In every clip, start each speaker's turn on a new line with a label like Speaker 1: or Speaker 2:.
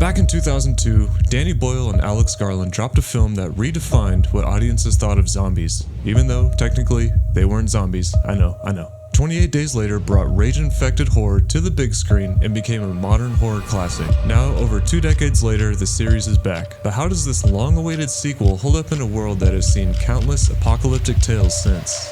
Speaker 1: Back in 2002, Danny Boyle and Alex Garland dropped a film that redefined what audiences thought of zombies, even though, technically, they weren't zombies. I know. 28 Days Later brought rage-infected horror to the big screen and became a modern horror classic. Now, over 2 decades later, the series is back. But how does this long-awaited sequel hold up in a world that has seen countless apocalyptic tales since?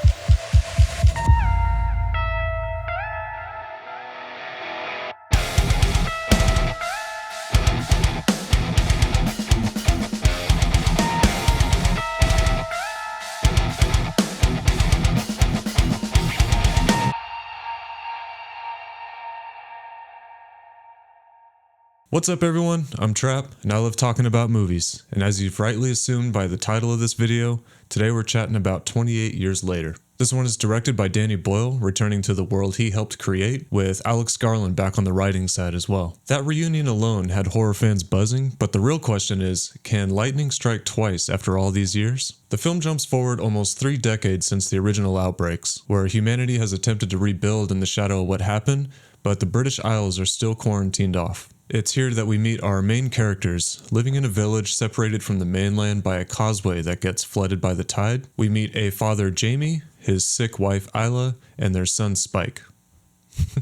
Speaker 1: What's up everyone, I'm Trap, and I love talking about movies, and as you've rightly assumed by the title of this video, today we're chatting about 28 Years Later. This one is directed by Danny Boyle, returning to the world he helped create, with Alex Garland back on the writing side as well. That reunion alone had horror fans buzzing, but the real question is, can lightning strike twice after all these years? The film jumps forward almost 3 decades since the original outbreaks, where humanity has attempted to rebuild in the shadow of what happened, but the British Isles are still quarantined off. It's here that we meet our main characters, living in a village separated from the mainland by a causeway that gets flooded by the tide. We meet a father, Jamie, his sick wife, Isla, and their son, Spike.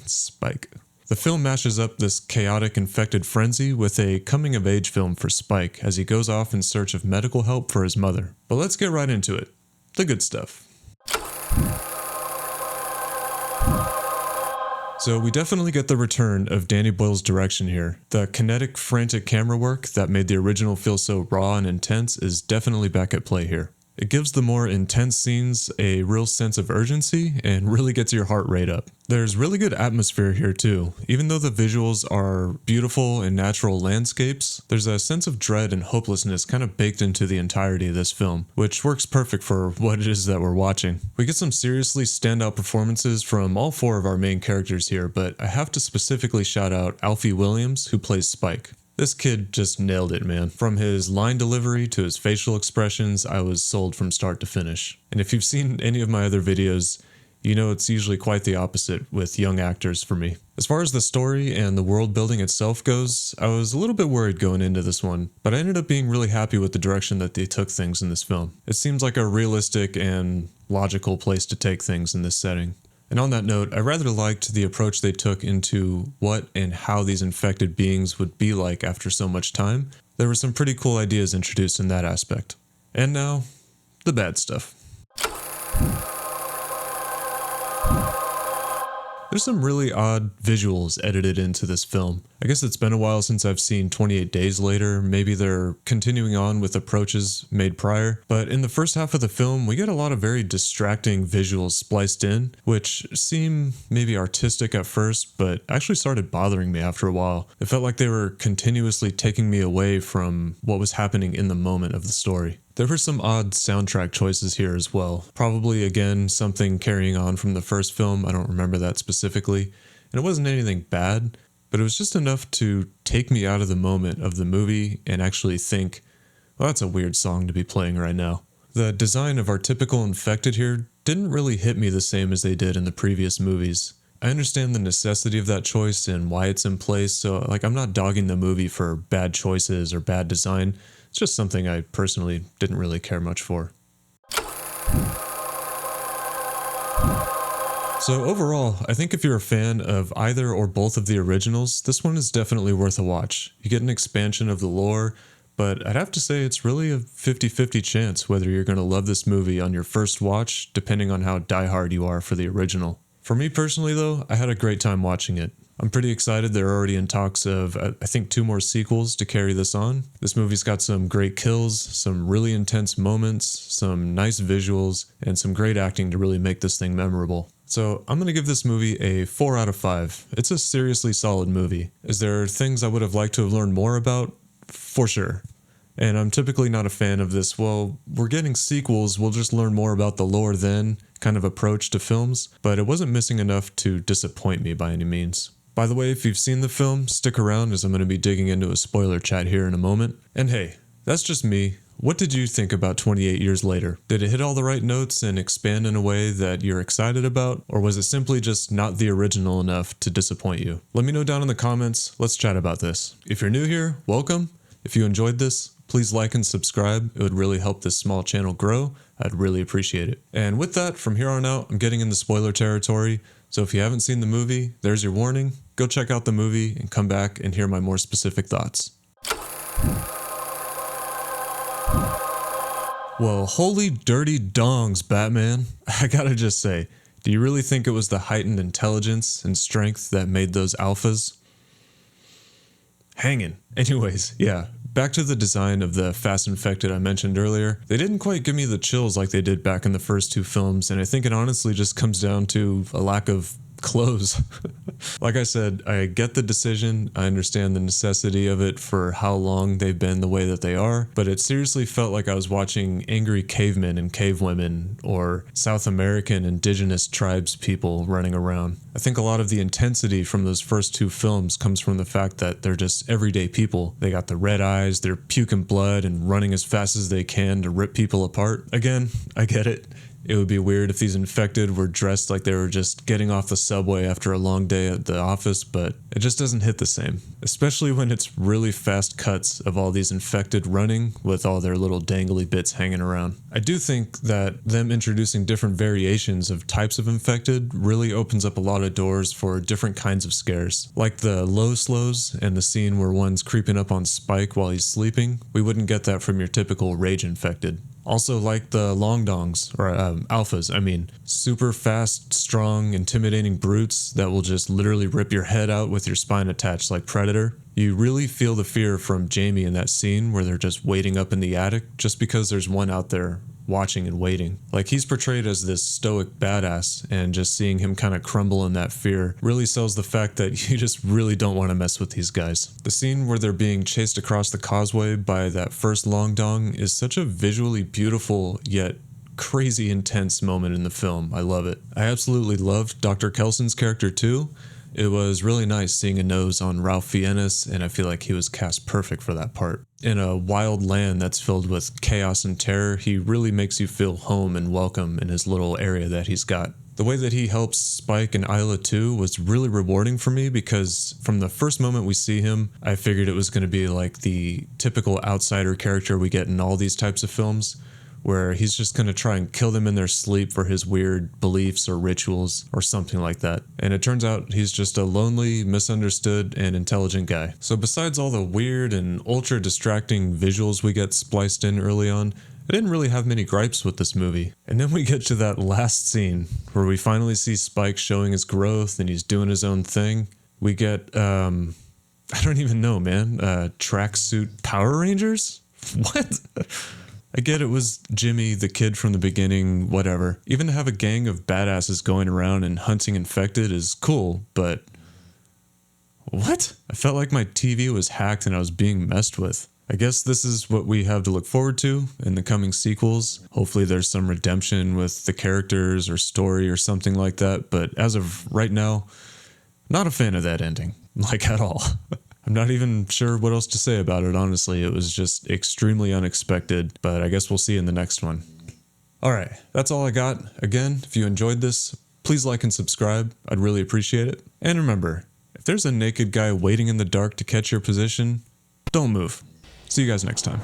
Speaker 1: Spike. The film mashes up this chaotic infected frenzy with a coming-of-age film for Spike as he goes off in search of medical help for his mother. But let's get right into it. The good stuff. So we definitely get the return of Danny Boyle's direction here. The kinetic, frantic camera work that made the original feel so raw and intense is definitely back at play here. It gives the more intense scenes a real sense of urgency and really gets your heart rate up. There's really good atmosphere here too. Even though the visuals are beautiful and natural landscapes, there's a sense of dread and hopelessness kind of baked into the entirety of this film, which works perfect for what it is that we're watching. We get some seriously standout performances from all 4 of our main characters here, but I have to specifically shout out Alfie Williams, who plays Spike. This kid just nailed it, man. From his line delivery to his facial expressions, I was sold from start to finish. And if you've seen any of my other videos, you know it's usually quite the opposite with young actors for me. As far as the story and the world building itself goes, I was a little bit worried going into this one, but I ended up being really happy with the direction that they took things in this film. It seems like a realistic and logical place to take things in this setting. And on that note, I rather liked the approach they took into what and how these infected beings would be like after so much time. There were some pretty cool ideas introduced in that aspect. And now, the bad stuff. There's some really odd visuals edited into this film. I guess it's been a while since I've seen 28 Days Later, maybe they're continuing on with approaches made prior, but in the first half of the film we get a lot of very distracting visuals spliced in, which seem maybe artistic at first, but actually started bothering me after a while. It felt like they were continuously taking me away from what was happening in the moment of the story. There were some odd soundtrack choices here as well. Probably, again, something carrying on from the first film. I don't remember that specifically. And it wasn't anything bad, but it was just enough to take me out of the moment of the movie and actually think, well, that's a weird song to be playing right now. The design of our typical infected here didn't really hit me the same as they did in the previous movies. I understand the necessity of that choice and why it's in place, so I'm not dogging the movie for bad choices or bad design. It's just something I personally didn't really care much for. So overall, I think if you're a fan of either or both of the originals, this one is definitely worth a watch. You get an expansion of the lore, but I'd have to say it's really a 50-50 chance whether you're going to love this movie on your first watch, depending on how diehard you are for the original. For me personally though, I had a great time watching it. I'm pretty excited they're already in talks of, I think, 2 more sequels to carry this on. This movie's got some great kills, some really intense moments, some nice visuals, and some great acting to really make this thing memorable. So I'm going to give this movie a 4 out of 5. It's a seriously solid movie. Is there things I would have liked to have learned more about? For sure. And I'm typically not a fan of this, well, we're getting sequels, we'll just learn more about the lore then kind of approach to films, but it wasn't missing enough to disappoint me by any means. By the way, if you've seen the film, stick around as I'm going to be digging into a spoiler chat here in a moment. And hey, that's just me. what did you think about 28 years later? Did it hit all the right notes and expand in a way that you're excited about? Or was it simply just not the original enough to disappoint you? Let me know down in the comments. Let's chat about this. If you're new here, welcome. If you enjoyed this, please like and subscribe. It would really help this small channel grow. I'd really appreciate it. And with that, from here on out, I'm getting into spoiler territory. So if you haven't seen the movie, there's your warning. Go check out the movie and come back and hear my more specific thoughts. Well, holy dirty dongs, Batman. I gotta just say, do you really think it was the heightened intelligence and strength that made those alphas? Hanging. Anyways, yeah, back to the design of the Fast Infected I mentioned earlier. They didn't quite give me the chills like they did back in the first two films, and I think it honestly just comes down to a lack of clothes. Like I said, I get the decision, I understand the necessity of it for how long they've been the way that they are, but it seriously felt like I was watching angry cavemen and cavewomen or South American indigenous tribes people running around. I think a lot of the intensity from those first two films comes from the fact that they're just everyday people. They got the red eyes, they're puking blood and running as fast as they can to rip people apart. Again, I get it. It would be weird if these infected were dressed like they were just getting off the subway after a long day at the office, but it just doesn't hit the same. Especially when it's really fast cuts of all these infected running with all their little dangly bits hanging around. I do think that them introducing different variations of types of infected really opens up a lot of doors for different kinds of scares. Like the low slows and the scene where one's creeping up on Spike while he's sleeping. We wouldn't get that from your typical rage infected. Also like the long dongs, or alphas, I mean, super fast, strong, intimidating brutes that will just literally rip your head out with your spine attached like Predator. You really feel the fear from Jamie in that scene where they're just waiting up in the attic just because there's one out there watching and waiting. Like, he's portrayed as this stoic badass, and just seeing him kind of crumble in that fear really sells the fact that you just really don't want to mess with these guys. The scene where they're being chased across the causeway by that first long dong is such a visually beautiful yet crazy intense moment in the film. I love it. I absolutely loved Dr. Kelson's character too. It was really nice seeing a nose on Ralph Fiennes, and I feel like he was cast perfect for that part. In a wild land that's filled with chaos and terror, he really makes you feel home and welcome in his little area that he's got. The way that he helps Spike and Isla too was really rewarding for me, because from the first moment we see him, I figured it was going to be like the typical outsider character we get in all these types of films, where he's just going to try and kill them in their sleep for his weird beliefs or rituals or something like that. And it turns out he's just a lonely, misunderstood, and intelligent guy. So besides all the weird and ultra distracting visuals we get spliced in early on, I didn't really have many gripes with this movie. And then we get to that last scene where we finally see Spike showing his growth and he's doing his own thing. We get, I don't even know, man, tracksuit Power Rangers? What? I get it was Jimmy, the kid from the beginning, whatever. Even to have a gang of badasses going around and hunting infected is cool, but what? I felt like my TV was hacked and I was being messed with. I guess this is what we have to look forward to in the coming sequels. Hopefully there's some redemption with the characters or story or something like that, but as of right now, not a fan of that ending, like at all. I'm not even sure what else to say about it, honestly. It was just extremely unexpected, but I guess we'll see in the next one. Alright, that's all I got. Again, if you enjoyed this, please like and subscribe. I'd really appreciate it. And remember, if there's a naked guy waiting in the dark to catch your position, don't move. See you guys next time.